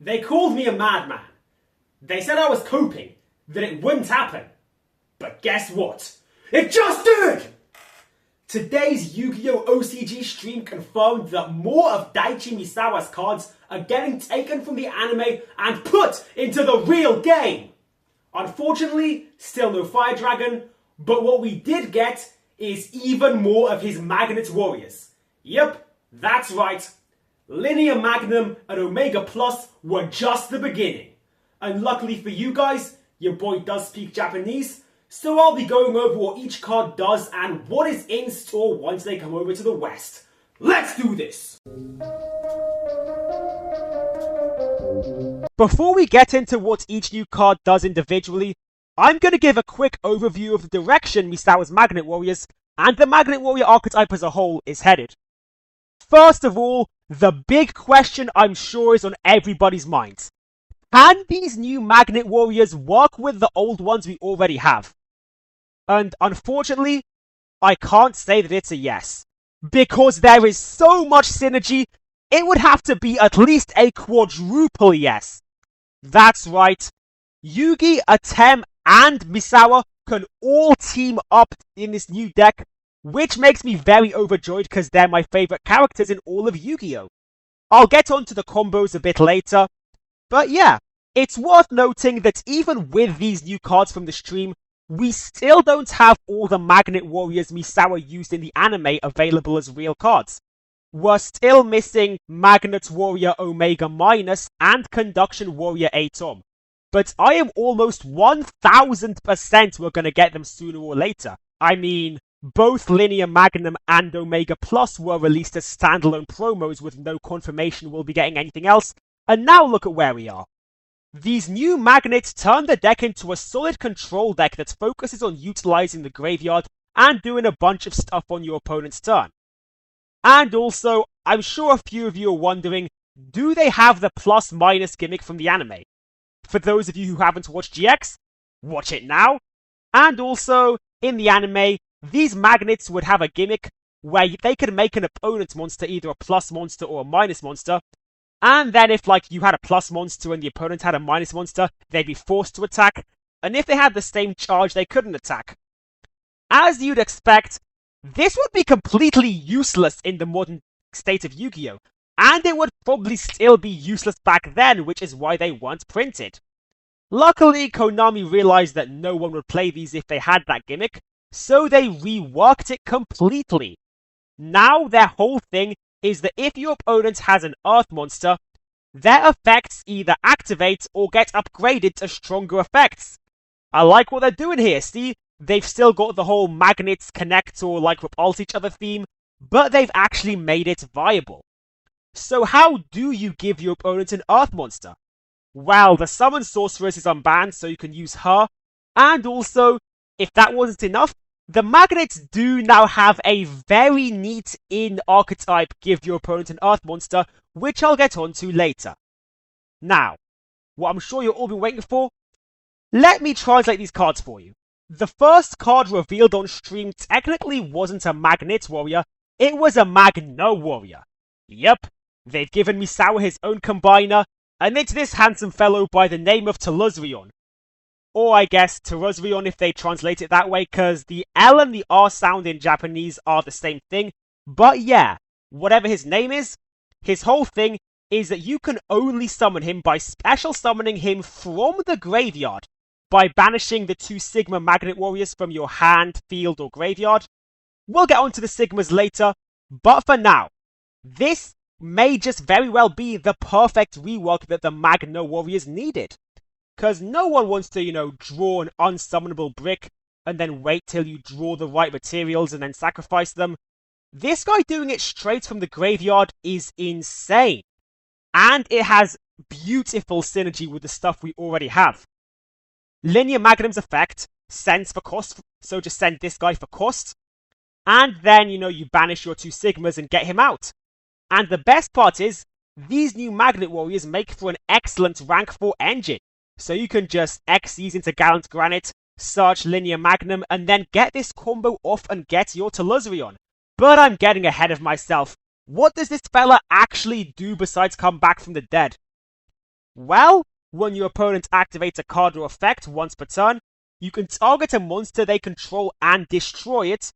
They called me a madman. They said I was coping, that it wouldn't happen. But guess what? It just did! Today's Yu-Gi-Oh! OCG stream confirmed that more of Daichi Misawa's cards are getting taken from the anime and put into the real game. Unfortunately, still no Fire Dragon, but what we did get is even more of his Magnet Warriors. Yep, that's right. Linear Magnum and Omega Plus were just the beginning. And luckily for you guys, your boy does speak Japanese, so I'll be going over what each card does and what is in store once they come over to the West. Let's do this! Before we get into what each new card does individually, I'm going to give a quick overview of the direction Misawa's Magnet Warriors and the Magnet Warrior archetype as a whole is headed. First of all, the big question I'm sure is on everybody's minds. Can these new Magnet Warriors work with the old ones we already have? And unfortunately, I can't say that it's a yes. Because there is so much synergy, it would have to be at least a quadruple yes. That's right. Yugi, Atem, and Misawa can all team up in this new deck, which makes me very overjoyed because they're my favourite characters in all of Yu-Gi-Oh! I'll get onto the combos a bit later, but yeah, it's worth noting that even with these new cards from the stream, we still don't have all the Magnet Warriors Misawa used in the anime available as real cards. We're still missing Magnet Warrior Omega Minus and Conduction Warrior Atom. But I am almost 1000% we're going to get them sooner or later. I mean, both Linear Magnum and Omega Plus were released as standalone promos with no confirmation we'll be getting anything else, and now look at where we are. These new magnets turn the deck into a solid control deck that focuses on utilizing the graveyard and doing a bunch of stuff on your opponent's turn. And also, I'm sure a few of you are wondering, do they have the plus-minus gimmick from the anime? For those of you who haven't watched GX, watch it now. And also, in the anime, these magnets would have a gimmick where they could make an opponent's monster either a plus monster or a minus monster, and then if you had a plus monster and the opponent had a minus monster, they'd be forced to attack, and if they had the same charge, they couldn't attack. As you'd expect, this would be completely useless in the modern state of Yu-Gi-Oh! And it would probably still be useless back then, which is why they weren't printed. Luckily, Konami realized that no one would play these if they had that gimmick, so they reworked it completely. Now their whole thing is that if your opponent has an Earth monster, their effects either activate or get upgraded to stronger effects. I like what they're doing here, see? They've still got the whole magnets connect or repulse each other theme, but they've actually made it viable. So how do you give your opponent an Earth monster? Well, the Summon Sorceress is unbanned, so you can use her, and also, if that wasn't enough, the magnets do now have a very neat in-archetype give your opponent an Earth monster, which I'll get onto later. Now, what I'm sure you've all been waiting for, let me translate these cards for you. The first card revealed on stream technically wasn't a Magnet Warrior, it was a Magno Warrior. Yep, they've given Misawa his own combiner, and it's this handsome fellow by the name of Tellusrion. Or I guess Tellusrion if they translate it that way, because the L and the R sound in Japanese are the same thing. But yeah, whatever his name is, his whole thing is that you can only summon him by special summoning him from the graveyard, by banishing the 2 Sigma Magnet Warriors from your hand, field, or graveyard. We'll get onto the Sigmas later, but for now, this may just very well be the perfect rework that the Magno Warriors needed. Because no one wants to, draw an unsummonable brick and then wait till you draw the right materials and then sacrifice them. This guy doing it straight from the graveyard is insane. And it has beautiful synergy with the stuff we already have. Linear Magnum's effect sends for cost, so just send this guy for cost. And then, you banish your 2 Sigmas and get him out. And the best part is, these new Magnet Warriors make for an excellent rank 4 engine. So you can just X these into Gallant Granite, search Linear Magnum, and then get this combo off and get your Tellusrion. But I'm getting ahead of myself. What does this fella actually do besides come back from the dead? Well, when your opponent activates a card or effect once per turn, you can target a monster they control and destroy it,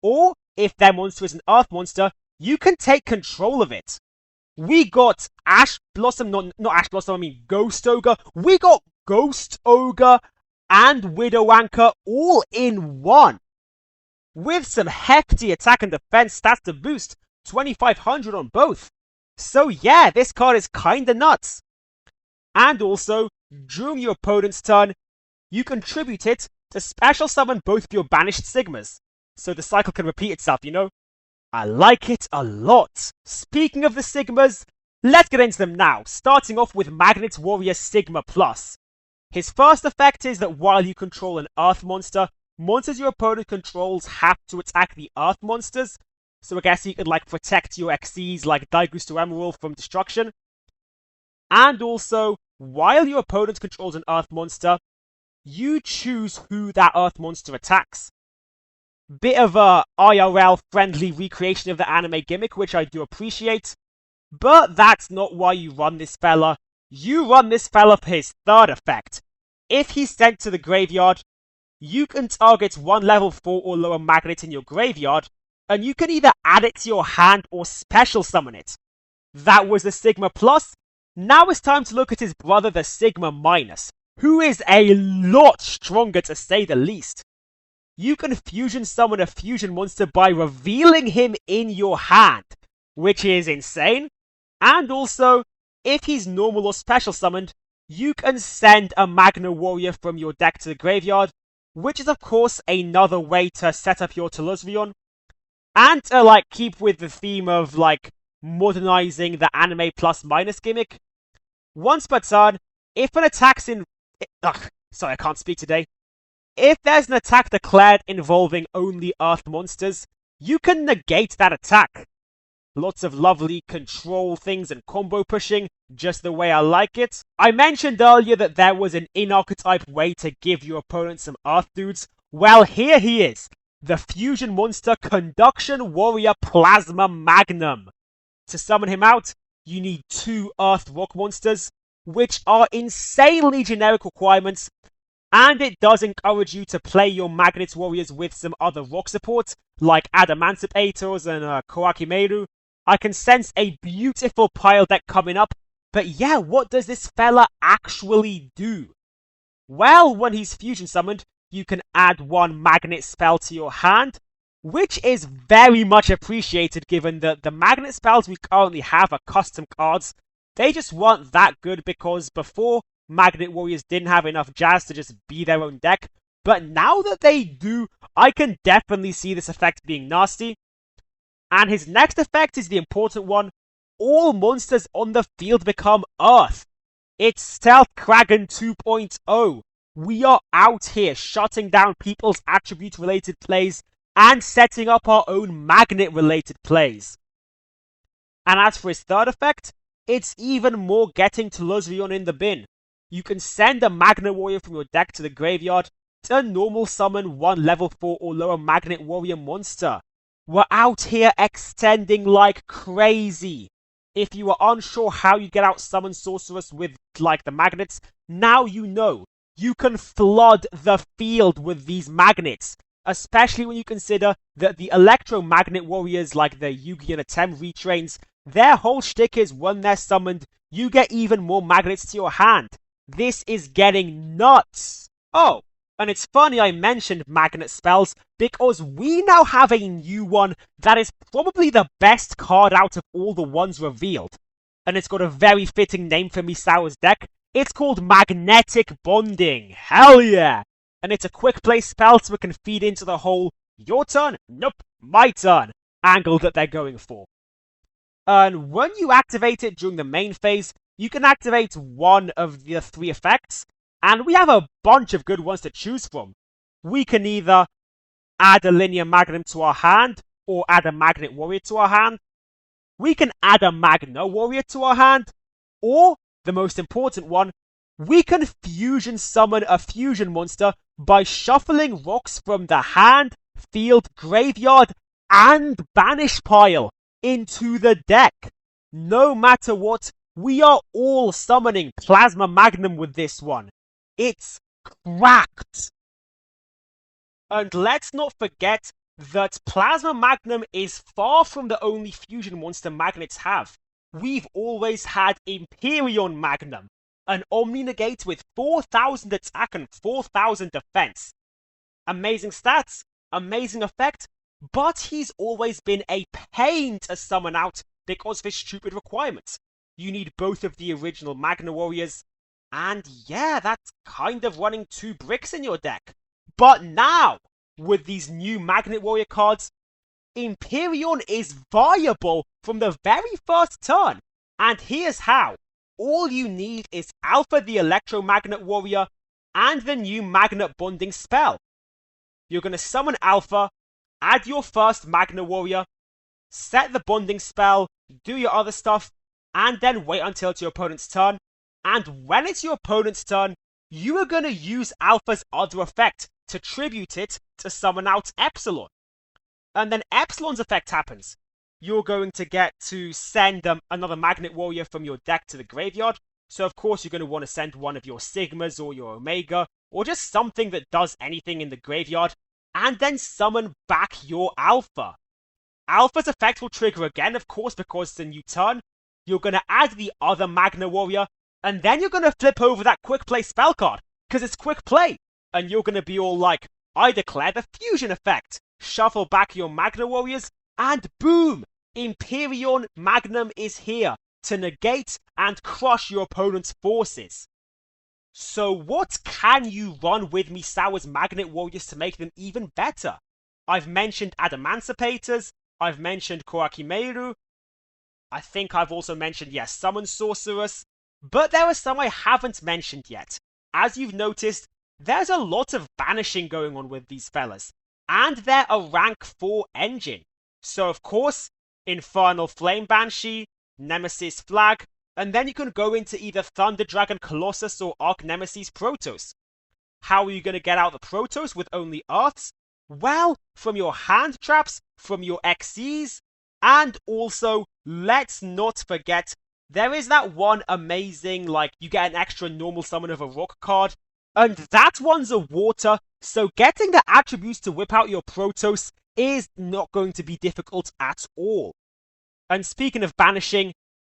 or if their monster is an Earth monster, you can take control of it. We got Ash Blossom, not Ash Blossom, I mean Ghost Ogre. We got Ghost Ogre and Widow Anchor all in one, with some hefty attack and defense stats to boost, 2500 on both. So yeah, this card is kinda nuts. And also, during your opponent's turn, you contribute it to special summon both of your banished Sigmas, so the cycle can repeat itself, you know? I like it a lot. Speaking of the Sigmas, let's get into them now, starting off with Magnet Warrior Sigma Plus. His first effect is that while you control an Earth monster, monsters your opponent controls have to attack the Earth monsters, so I guess you could like protect your XCs like Daigusto Emerald from destruction. And also, while your opponent controls an Earth monster, you choose who that Earth monster attacks. Bit of a IRL-friendly recreation of the anime gimmick, which I do appreciate. But that's not why you run this fella. You run this fella for his third effect. If he's sent to the graveyard, you can target one level 4 or lower magnet in your graveyard, and you can either add it to your hand or special summon it. That was the Sigma Plus. Now it's time to look at his brother, the Sigma Minus, who is a lot stronger to say the least. You can fusion summon a fusion monster by revealing him in your hand, which is insane. And also, if he's normal or special summoned, you can send a Magna Warrior from your deck to the graveyard, which is of course another way to set up your Tellusrion. And to like keep with the theme of like modernizing the anime plus minus gimmick, once per turn, if an attack's in... sorry, I can't speak today. If there's an attack declared involving only Earth monsters, you can negate that attack. Lots of lovely control things and combo pushing, just the way I like it. I mentioned earlier that there was an in-archetype way to give your opponent some Earth dudes. Well, here he is. The fusion monster Conduction Warrior Plasma Magnum. To summon him out, you need 2 Earth rock monsters, which are insanely generic requirements, and it does encourage you to play your Magnet Warriors with some other rock support, like Adamantitators and Koakimeru. I can sense a beautiful pile deck coming up, but yeah, what does this fella actually do? Well, when he's fusion summoned, you can add 1 magnet spell to your hand, which is very much appreciated given that the magnet spells we currently have are custom cards. They just weren't that good because before, Magnet Warriors didn't have enough jazz to just be their own deck, but now that they do, I can definitely see this effect being nasty. And his next effect is the important one. All monsters on the field become Earth. It's Stealth Kraken 2.0. We are out here shutting down people's attribute-related plays and setting up our own magnet-related plays. And as for his third effect, it's even more getting Tellusrion in the bin. You can send a Magna Warrior from your deck to the graveyard to normal summon 1 level 4 or lower Magnet Warrior monster. We're out here extending like crazy. If you are unsure how you get out Summon Sorceress with like the magnets, now you know. You can flood the field with these magnets, especially when you consider that the Electromagnet Warriors like the Yugi and Atem retrains, their whole shtick is when they're summoned, you get even more magnets to your hand. This is getting nuts! Oh, and it's funny I mentioned magnet spells, because we now have a new one that is probably the best card out of all the ones revealed. And it's got a very fitting name for Misawa's deck. It's called Magnetic Bonding. Hell yeah! And it's a quick play spell so it can feed into the whole your turn, nope, my turn angle that they're going for. And when you activate it during the main phase, you can activate one of the 3 effects, and we have a bunch of good ones to choose from. We can either add a Linear Magnum to our hand, or add a Magnet Warrior to our hand. We can add a Magna Warrior to our hand, or, the most important one, we can fusion summon a fusion monster by shuffling rocks from the hand, field, graveyard, and banish pile into the deck. No matter what, We are all summoning Plasma Magnum with this one. It's cracked. And let's not forget that Plasma Magnum is far from the only fusion monster magnets have. We've always had Imperion Magnum, an Omni Negate with 4,000 attack and 4,000 defense. Amazing stats, amazing effect, but he's always been a pain to summon out because of his stupid requirements. You need both of the original Magna Warriors, and yeah, that's kind of running 2 bricks in your deck. But now, with these new Magnet Warrior cards, Imperion is viable from the very first turn. And here's how. All you need is Alpha the Electromagnet Warrior and the new Magnet Bonding spell. You're going to summon Alpha, add your first Magna Warrior, set the Bonding spell, do your other stuff, and then wait until it's your opponent's turn. And when it's your opponent's turn, you are going to use Alpha's other effect to tribute it to summon out Epsilon. And then Epsilon's effect happens. You're going to get to send another Magnet Warrior from your deck to the graveyard. So of course you're going to want to send one of your Sigmas or your Omega, or just something that does anything in the graveyard, and then summon back your Alpha. Alpha's effect will trigger again, of course, because it's a new turn. You're going to add the other Magna Warrior, and then you're going to flip over that quick play spell card, because it's quick play. And you're going to be all like, I declare the fusion effect. Shuffle back your Magna Warriors, and boom! Imperion Magnum is here to negate and crush your opponent's forces. So what can you run with Misawa's Magnet Warriors to make them even better? I've mentioned Adamancipators, I've mentioned Korakimeru, I think I've also mentioned, yes, Summon Sorceress, but there are some I haven't mentioned yet. As you've noticed, there's a lot of banishing going on with these fellas, and they're a rank 4 engine. So of course, Infernal Flame Banshee, Nemesis Flag, and then you can go into either Thunder Dragon Colossus or Arch Nemesis Protoss. How are you going to get out the Protoss with only Earths? Well, from your hand traps, from your XCs, and also, let's not forget, there is that one amazing, you get an extra normal summon of a rock card, and that one's a water, so getting the attributes to whip out your Protoss is not going to be difficult at all. And speaking of banishing,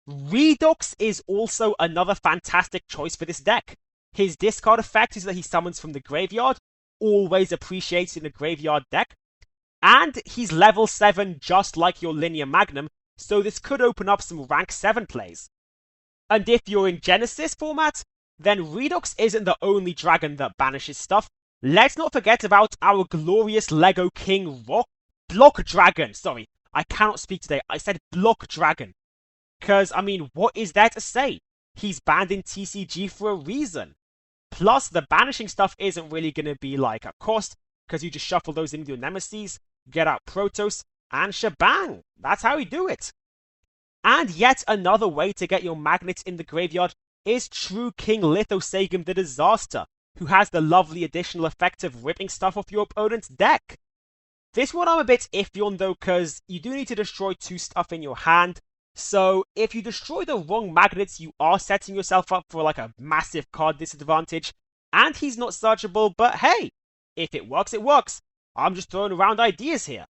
Redox is also another fantastic choice for this deck. His discard effect is that he summons from the graveyard, always appreciated in a graveyard deck, and he's level 7 just like your Linear Magnum, so this could open up some rank 7 plays. And if you're in Genesis format, then Redox isn't the only dragon that banishes stuff. Let's not forget about our glorious Lego King Block Dragon. Sorry, I cannot speak today. I said Block Dragon. Because, I mean, what is there to say? He's banned in TCG for a reason. Plus, the banishing stuff isn't really going to be a cost, because you just shuffle those into your Nemesis, get out Protoss, and shebang! That's how you do it. And yet another way to get your magnets in the graveyard is True King Lithosagem the Disaster, who has the lovely additional effect of ripping stuff off your opponent's deck. This one I'm a bit iffy on though, because you do need to destroy 2 stuff in your hand, so if you destroy the wrong magnets, you are setting yourself up for a massive card disadvantage, and he's not searchable, but hey, if it works, it works. I'm just throwing around ideas here.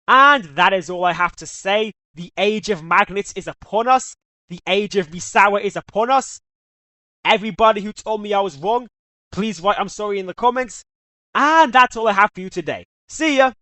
And that is all I have to say. The age of magnets is upon us. The age of Misawa is upon us. Everybody who told me I was wrong, please write I'm sorry in the comments. And that's all I have for you today. See ya!